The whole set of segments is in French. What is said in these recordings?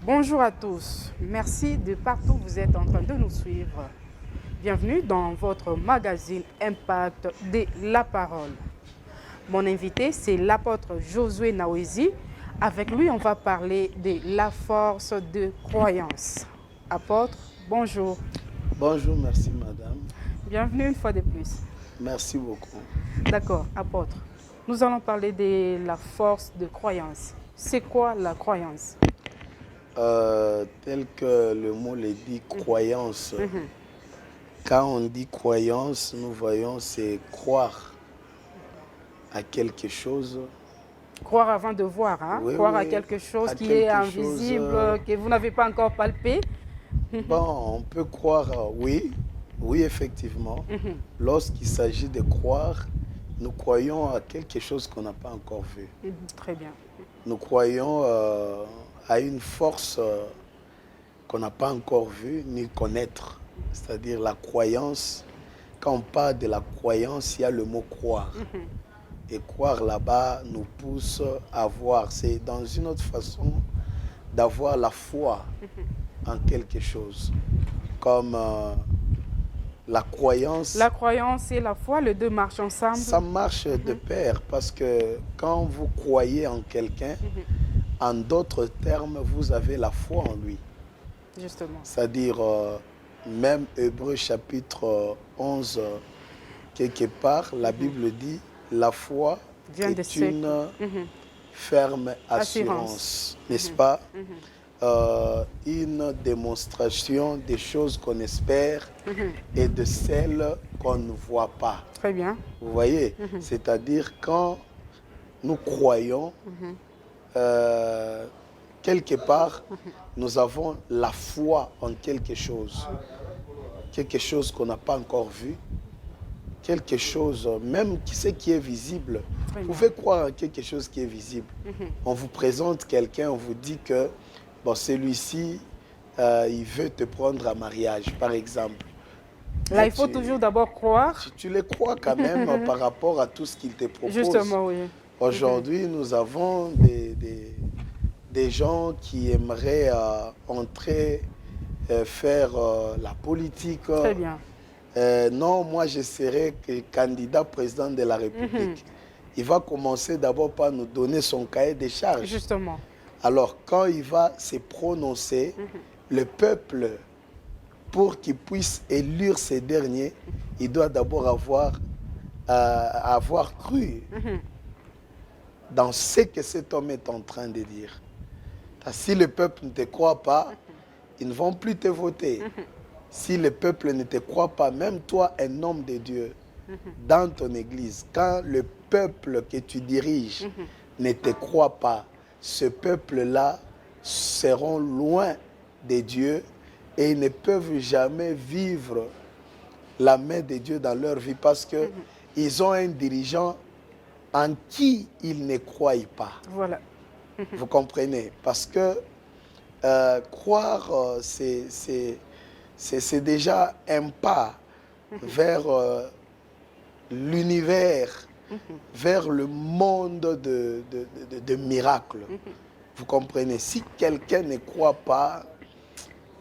Bonjour à tous, merci de partout où vous êtes en train de nous suivre. Bienvenue dans votre magazine Impact de la Parole. Mon invité, c'est l'apôtre Josué Nawezi. Avec lui, on va parler de la force de croyance. Apôtre, bonjour. Bonjour, merci madame. Bienvenue une fois de plus. Merci beaucoup. D'accord, apôtre. Nous allons parler de la force de croyance. C'est quoi la croyance? Tel que le mot le dit, croyance. Quand on dit croyance, nous voyons c'est croire à quelque chose. Croire avant de voir, hein? Oui, Croire à oui, quelque chose à qui est quelque chose. invisible, que vous n'avez pas encore palpé. Bon, on peut croire, oui, oui, effectivement. Lorsqu'il s'agit de croire, nous croyons à quelque chose qu'on n'a pas encore vu. Très bien. Nous croyons à une force qu'on n'a pas encore vue ni connaître. C'est-à-dire la croyance. Quand on parle de la croyance, il y a le mot croire. Et croire là-bas nous pousse à voir. C'est dans une autre façon d'avoir la foi en quelque chose. Comme la croyance. La croyance et la foi, les deux marchent ensemble. Ça marche de pair parce que quand vous croyez en quelqu'un, en d'autres termes, vous avez la foi en lui. Justement. C'est-à-dire, même Hébreux chapitre 11, quelque part, la Bible dit, la foi est une ferme assurance, n'est-ce pas? Une démonstration des choses qu'on espère et de celles qu'on ne voit pas. Très bien. Vous voyez? C'est-à-dire, quand nous croyons, quelque part, nous avons la foi en quelque chose qu'on n'a pas encore vu, quelque chose, même ce qui est visible. Vous pouvez croire en quelque chose qui est visible. On vous présente quelqu'un, on vous dit que bon, celui-ci, il veut te prendre en mariage, par exemple. Là, il faut toujours d'abord croire. Tu les crois quand même par rapport à tout ce qu'il te propose. Justement, oui. Aujourd'hui, nous avons des gens qui aimeraient entrer, faire la politique. Très bien. Non, moi je serai candidat président de la République. Il va commencer d'abord par nous donner son cahier des charges. Justement. Alors, quand il va se prononcer, le peuple, pour qu'il puisse élire ces derniers, il doit d'abord avoir cru dans ce que cet homme est en train de dire. Si le peuple ne te croit pas, ils ne vont plus te voter. Si le peuple ne te croit pas, même toi, un homme de Dieu, dans ton église, quand le peuple que tu diriges ne te croit pas, ce peuple-là seront loin de Dieu et ils ne peuvent jamais vivre la main de Dieu dans leur vie parce qu'ils ont un dirigeant en qui ils ne croient pas. Voilà. Vous comprenez? Parce que croire, c'est déjà un pas vers l'univers, vers le monde de miracles. Vous comprenez? Si quelqu'un ne croit pas,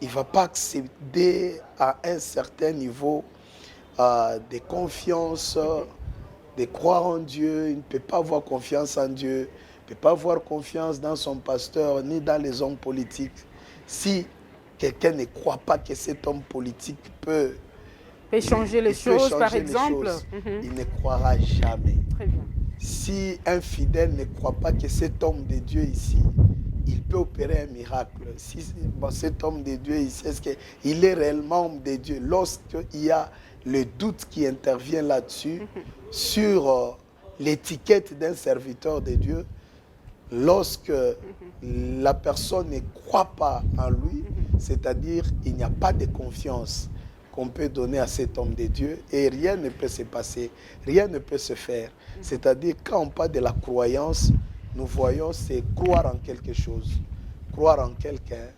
il ne va pas accéder à un certain niveau de confiance, de croire en Dieu. Il ne peut pas avoir confiance en Dieu. Il ne peut pas avoir confiance dans son pasteur ni dans les hommes politiques. Si quelqu'un ne croit pas que cet homme politique peut changer les choses, par exemple, il ne croira jamais. Très bien. Si un fidèle ne croit pas que cet homme de Dieu ici, il peut opérer un miracle. Si cet homme de Dieu ici, est-ce qu'il est réellement homme de Dieu? Lorsqu'il y a le doute qui intervient là-dessus, sur l'étiquette d'un serviteur de Dieu, lorsque la personne ne croit pas en lui, c'est-à-dire il n'y a pas de confiance qu'on peut donner à cet homme de Dieu et rien ne peut se passer, rien ne peut se faire. C'est-à-dire quand on parle de la croyance, nous voyons c'est croire en quelque chose, croire en quelqu'un.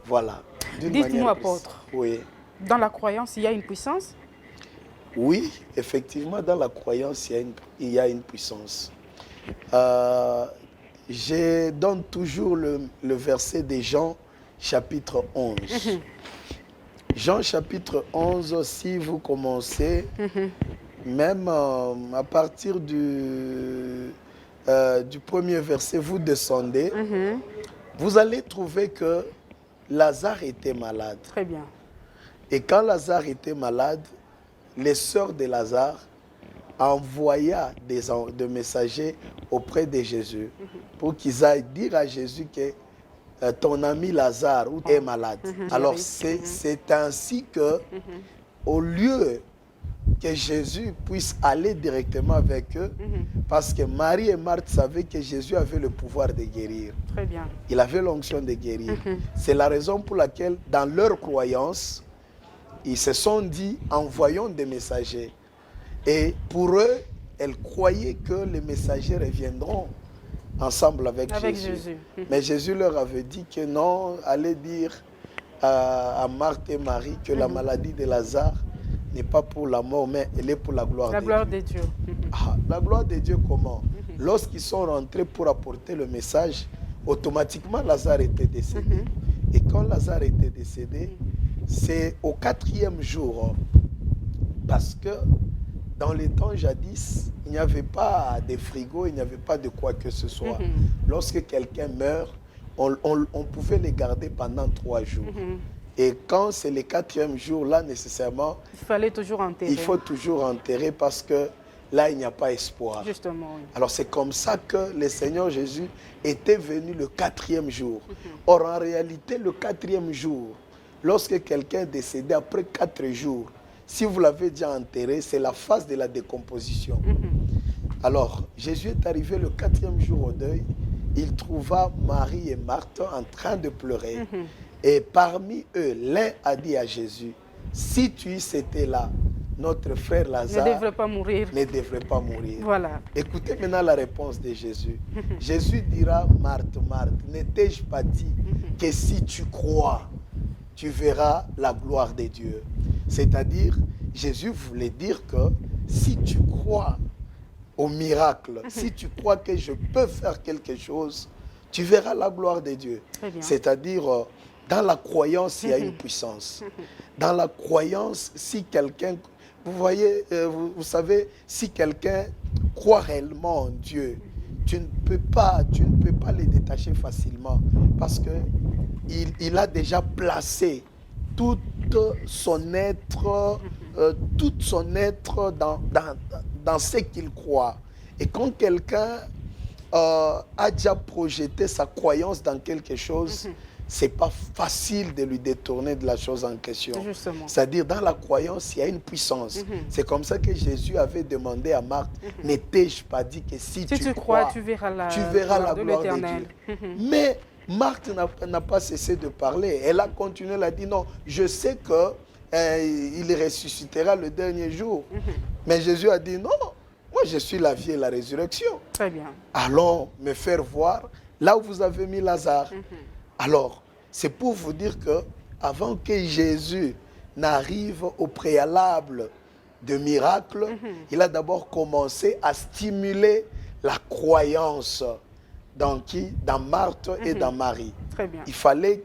Voilà. Dites-nous, apôtre, oui. Dans la croyance, il y a une puissance? Oui, effectivement, dans la croyance, il y a une puissance. je donne toujours le verset de Jean, chapitre 11. Jean, chapitre 11, si vous commencez, même à partir du premier verset, vous descendez, vous allez trouver que Lazare était malade. Très bien. Et quand Lazare était malade, les sœurs de Lazare envoya des messagers auprès de Jésus pour qu'ils aillent dire à Jésus que ton ami Lazare est malade. Alors c'est ainsi que, au lieu que Jésus puisse aller directement avec eux, parce que Marie et Marthe savaient que Jésus avait le pouvoir de guérir. Très bien. Il avait l'onction de guérir. C'est la raison pour laquelle, dans leur croyance, ils se sont dit, envoyons des messagers. Et pour eux, elles croyaient que les messagers reviendront ensemble avec Jésus. Mais Jésus leur avait dit que non, allez dire à Marthe et Marie que la maladie de Lazare n'est pas pour la mort, mais elle est pour la gloire de Dieu. La gloire de Dieu. La gloire de Dieu comment? Lorsqu'ils sont rentrés pour apporter le message, automatiquement Lazare était décédé. Et quand Lazare était décédé, c'est au 4e jour, parce que dans les temps jadis, il n'y avait pas de frigo, il n'y avait pas de quoi que ce soit. Lorsque quelqu'un meurt, on pouvait les garder pendant 3 jours. Et quand c'est le 4e jour, là, nécessairement, il fallait toujours enterrer. Il faut toujours enterrer parce que là, il n'y a pas espoir. Justement, oui. Alors, c'est comme ça que le Seigneur Jésus était venu le 4e jour. Or, en réalité, le 4e jour, lorsque quelqu'un est décédé après 4 jours, si vous l'avez déjà enterré, c'est la phase de la décomposition. Alors, Jésus est arrivé le 4e jour au deuil. Il trouva Marie et Marthe en train de pleurer. Et parmi eux, l'un a dit à Jésus, si tu étais là, notre frère Lazare ne devrait pas mourir. Voilà. Écoutez maintenant la réponse de Jésus. Jésus dira, Marthe, Marthe, ne t'ai-je pas dit que si tu crois, tu verras la gloire de Dieu. C'est-à-dire, Jésus voulait dire que si tu crois au miracle, si tu crois que je peux faire quelque chose, tu verras la gloire de Dieu. C'est-à-dire, dans la croyance, il y a une puissance. Dans la croyance, si quelqu'un, vous voyez, vous savez, si quelqu'un croit réellement en Dieu, tu ne peux pas les détacher facilement parce que il a déjà placé tout son être dans ce qu'il croit. Et quand quelqu'un a déjà projeté sa croyance dans quelque chose, c'est pas facile de lui détourner de la chose en question. C'est-à-dire, dans la croyance, il y a une puissance. C'est comme ça que Jésus avait demandé à Marthe, ne t'ai-je pas dit que si tu crois, tu verras la gloire de Dieu. Mais Marthe n'a pas cessé de parler. Elle a continué, elle a dit, non, je sais qu'il ressuscitera le dernier jour. Mais Jésus a dit, non, moi je suis la vie et la résurrection. Très bien. Allons me faire voir là où vous avez mis Lazare. Alors, c'est pour vous dire que avant que Jésus n'arrive au préalable de miracle, il a d'abord commencé à stimuler la croyance dans qui? Dans Marthe et dans Marie. Très bien. Il fallait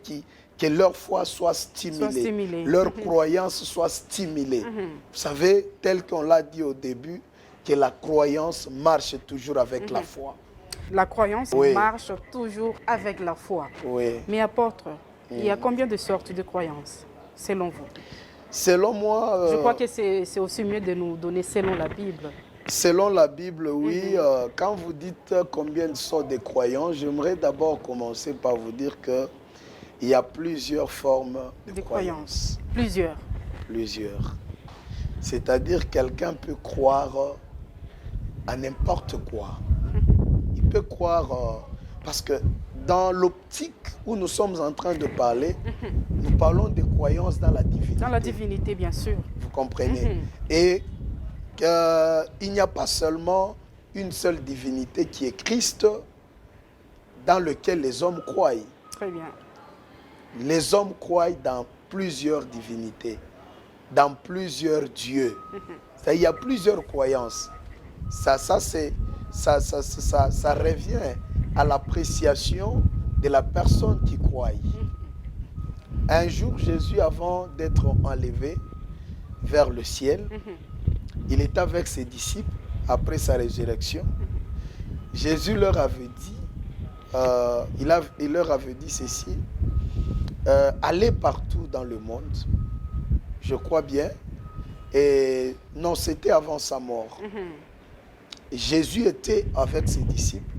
que leur foi soit stimulée, leur croyance soit stimulée. Vous savez, tel qu'on l'a dit au début, que la croyance marche toujours avec la foi. La croyance marche toujours avec la foi. Mais apôtre, il y a combien de sortes de croyances, selon vous? Selon moi... je crois que c'est aussi mieux de nous donner selon la Bible. Selon la Bible, oui. Quand vous dites combien de sortes de croyances, j'aimerais d'abord commencer par vous dire qu'il y a plusieurs formes de croyances. Plusieurs. C'est-à-dire quelqu'un peut croire à n'importe quoi. Il peut croire, parce que dans l'optique où nous sommes en train de parler, nous parlons de croyances dans la divinité. Dans la divinité, bien sûr. Vous comprenez? Et il n'y a pas seulement une seule divinité qui est Christ, dans lequel les hommes croient. Très bien. Les hommes croient dans plusieurs divinités, dans plusieurs dieux. Il y a plusieurs croyances. Ça revient à l'appréciation de la personne qui croit. Un jour, Jésus, avant d'être enlevé vers le ciel, il était avec ses disciples après sa résurrection. Jésus leur avait dit, il leur avait dit ceci, allez partout dans le monde, je crois bien, et non, c'était avant sa mort. Jésus était avec ses disciples,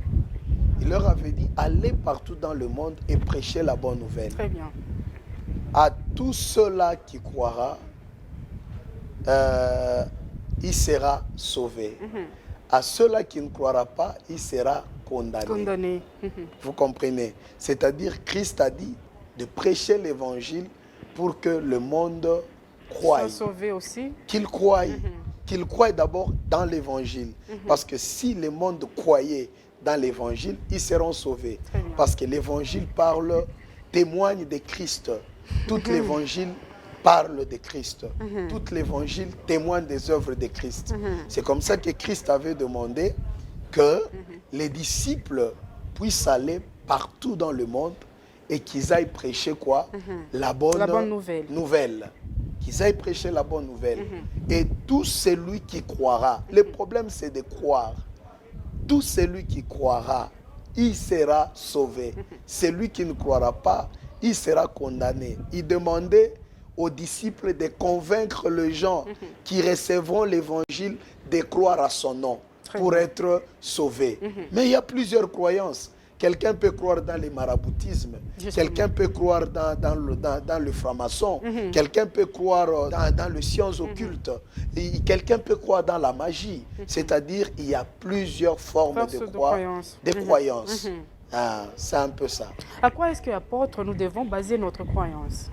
il leur avait dit, allez partout dans le monde et prêchez la bonne nouvelle. Très bien. À tous ceux-là qui croira, il sera sauvé. À ceux-là qui ne croira pas, il sera condamné. Condamné. Vous comprenez? C'est-à-dire, Christ a dit de prêcher l'évangile pour que le monde croie. Soit sauvé aussi. Qu'il croie. Qu'il croie d'abord dans l'évangile. Parce que si le monde croyait dans l'évangile, ils seront sauvés. Parce que l'évangile témoigne de Christ. Tout l'évangile parle de Christ. Tout l'évangile témoigne des œuvres de Christ. C'est comme ça que Christ avait demandé que les disciples puissent aller partout dans le monde et qu'ils aillent prêcher quoi? La bonne nouvelle. Qu'ils aillent prêcher la bonne nouvelle. Et tout celui qui croira, le problème c'est de croire. Tout celui qui croira, il sera sauvé. Celui qui ne croira pas, il sera condamné. Il demandait aux disciples de convaincre les gens qui recevront l'évangile de croire à son nom pour être sauvés. Mais il y a plusieurs croyances. Quelqu'un peut croire dans le maraboutisme, quelqu'un peut croire dans le franc-maçon, quelqu'un peut croire dans les sciences occultes, quelqu'un peut croire dans la magie. C'est-à-dire il y a plusieurs formes de croyances. Ah, c'est un peu ça. À quoi est-ce que, apôtre, nous devons baser notre croyance?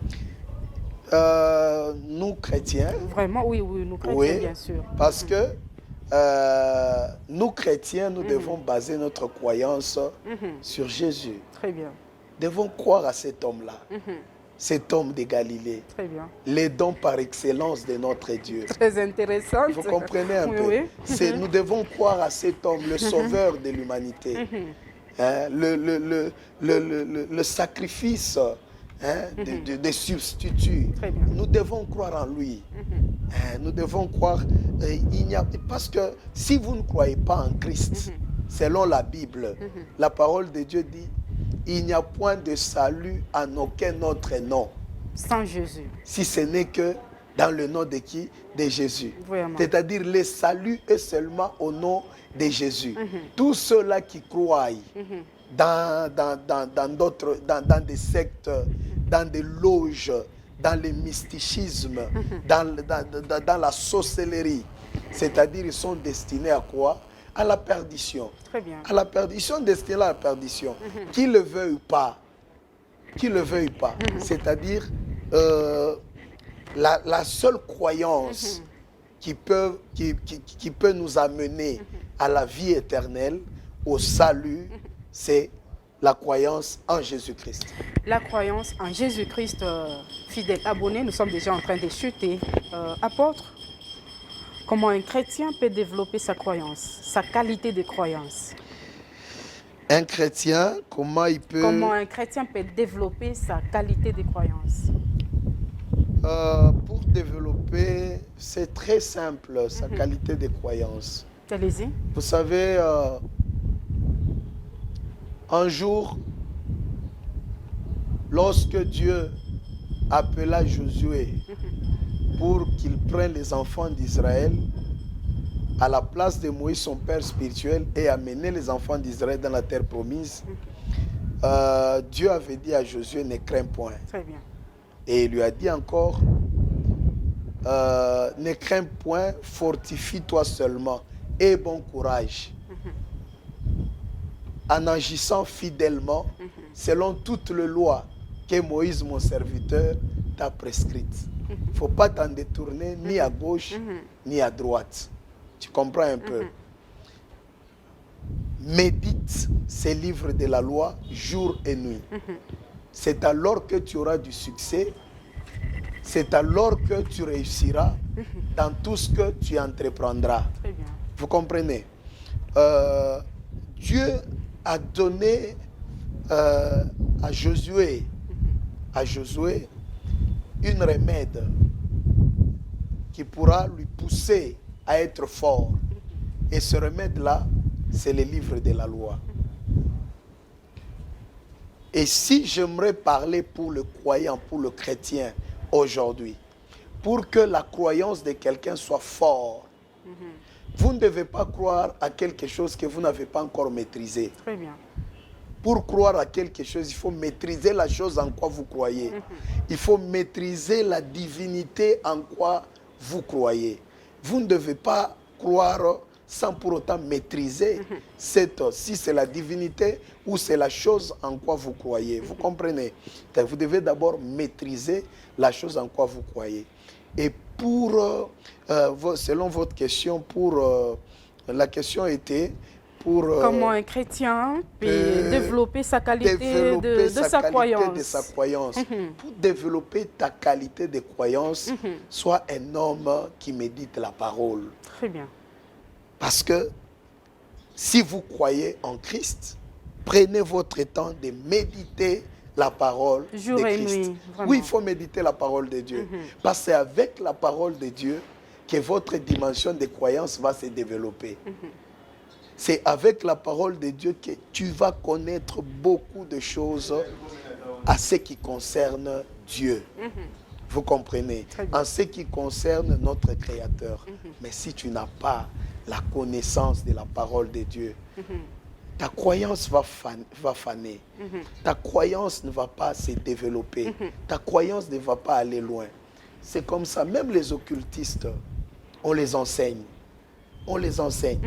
Nous chrétiens. Vraiment, oui, nous chrétiens, bien sûr. Parce que nous chrétiens, nous devons baser notre croyance sur Jésus. Très bien. Nous devons croire à cet homme-là, cet homme de Galilée. Très bien. Les dons par excellence de notre Dieu. Très intéressant. Vous comprenez un peu? Nous devons croire à cet homme, le sauveur de l'humanité. Le sacrifice des substituts. Nous devons croire en lui. Nous devons croire. Parce que si vous ne croyez pas en Christ, selon la Bible, la parole de Dieu dit, il n'y a point de salut en aucun autre nom. Sans Jésus. Si ce n'est que dans le nom de qui? De Jésus. C'est-à-dire le salut est seulement au nom de Jésus. Tous ceux-là qui croient dans des sectes, dans des loges, dans le mysticisme, dans la sorcellerie, c'est-à-dire ils sont destinés à quoi? À la perdition. Très bien. À la perdition. Ils sont destinés à la perdition. Qu'ils le veuillent ou pas. Qu'ils le veuillent pas. C'est-à-dire la seule croyance qui peut nous amener à la vie éternelle, au salut, c'est la croyance en Jésus-Christ. La croyance en Jésus-Christ, fidèle abonné, nous sommes déjà en train de chuter. Apôtre, comment un chrétien peut développer sa croyance, sa qualité de croyance? Un chrétien, comment un chrétien peut développer sa qualité de croyance? Pour développer, c'est très simple, sa qualité de croyance. Allez-y. Vous savez, un jour, lorsque Dieu appela Josué pour qu'il prenne les enfants d'Israël à la place de Moïse, son père spirituel, et amener les enfants d'Israël dans la terre promise, Dieu avait dit à Josué, ne crains point. Très bien. Et il lui a dit encore, ne crains point, fortifie-toi seulement, aie bon courage. En agissant fidèlement, selon toute la loi que Moïse, mon serviteur, t'a prescrite. Il ne faut pas t'en détourner ni à gauche, ni à droite. Tu comprends un peu? Médite ces livres de la loi jour et nuit. C'est alors que tu auras du succès. C'est alors que tu réussiras dans tout ce que tu entreprendras. Très bien. Vous comprenez? Dieu a donné à Josué une remède qui pourra lui pousser à être fort. Et ce remède-là, c'est le livre de la loi. Et si j'aimerais parler pour le croyant, pour le chrétien aujourd'hui, pour que la croyance de quelqu'un soit forte, vous ne devez pas croire à quelque chose que vous n'avez pas encore maîtrisé. Très bien. Pour croire à quelque chose, il faut maîtriser la chose en quoi vous croyez. Il faut maîtriser la divinité en quoi vous croyez. Vous ne devez pas croire sans pour autant maîtriser si c'est la divinité ou c'est la chose en quoi vous croyez. Vous comprenez? Vous devez d'abord maîtriser la chose en quoi vous croyez. Et pour, selon votre question, la question était pour... comment un chrétien peut développer sa qualité de sa croyance. Pour développer ta qualité de croyance, sois un homme qui médite la parole. Très bien. Parce que si vous croyez en Christ, prenez votre temps de méditer la parole jour de et Christ. nuit, vraiment. Oui, il faut méditer la parole de Dieu. Parce que c'est avec la parole de Dieu que votre dimension de croyance va se développer. C'est avec la parole de Dieu que tu vas connaître beaucoup de choses à ce qui concerne Dieu. Vous comprenez? En ce qui concerne notre Créateur. Mais si tu n'as pas la connaissance de la parole de Dieu, ta croyance va faner. Ta croyance ne va pas se développer. Ta croyance ne va pas aller loin. C'est comme ça. Même les occultistes, on les enseigne. On les enseigne.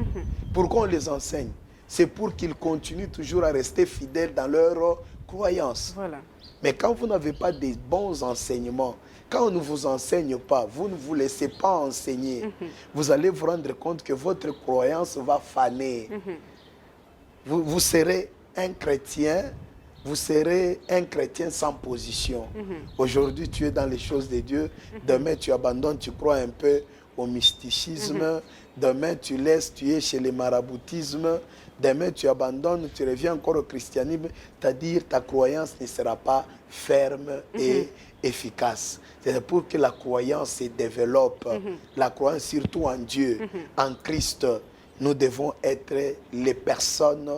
Pourquoi on les enseigne? C'est pour qu'ils continuent toujours à rester fidèles dans leur croyance. Voilà. Mais quand vous n'avez pas des bons enseignements, quand on ne vous enseigne pas, vous ne vous laissez pas enseigner, vous allez vous rendre compte que votre croyance va faner. Vous serez un chrétien, sans position. Aujourd'hui, tu es dans les choses de Dieu. Demain, tu abandonnes, tu crois un peu au mysticisme. Demain, tu es chez les maraboutismes. Demain, tu abandonnes, tu reviens encore au christianisme. C'est-à-dire, ta croyance ne sera pas ferme et efficace. C'est pour que la croyance se développe. La croyance surtout en Dieu, en Christ. Nous devons être les personnes,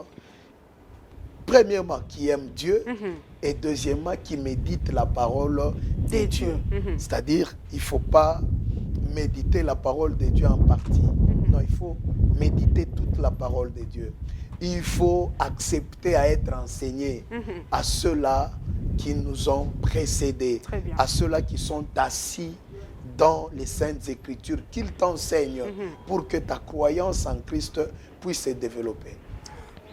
premièrement, qui aiment Dieu, et deuxièmement, qui méditent la parole de Dieu. C'est-à-dire, il ne faut pas méditer la parole de Dieu en partie. Non, il faut méditer toute la parole de Dieu. Il faut accepter à être enseigné à ceux-là qui nous ont précédés, à ceux-là qui sont assis dans les Saintes Écritures, qu'ils t'enseignent pour que ta croyance en Christ puisse se développer.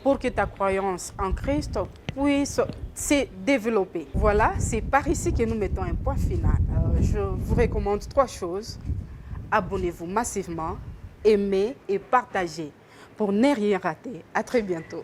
Pour que ta croyance en Christ puisse se développer. Voilà, c'est par ici que nous mettons un point final. Je vous recommande 3 choses. Abonnez-vous massivement, aimez et partagez pour ne rien rater. À très bientôt.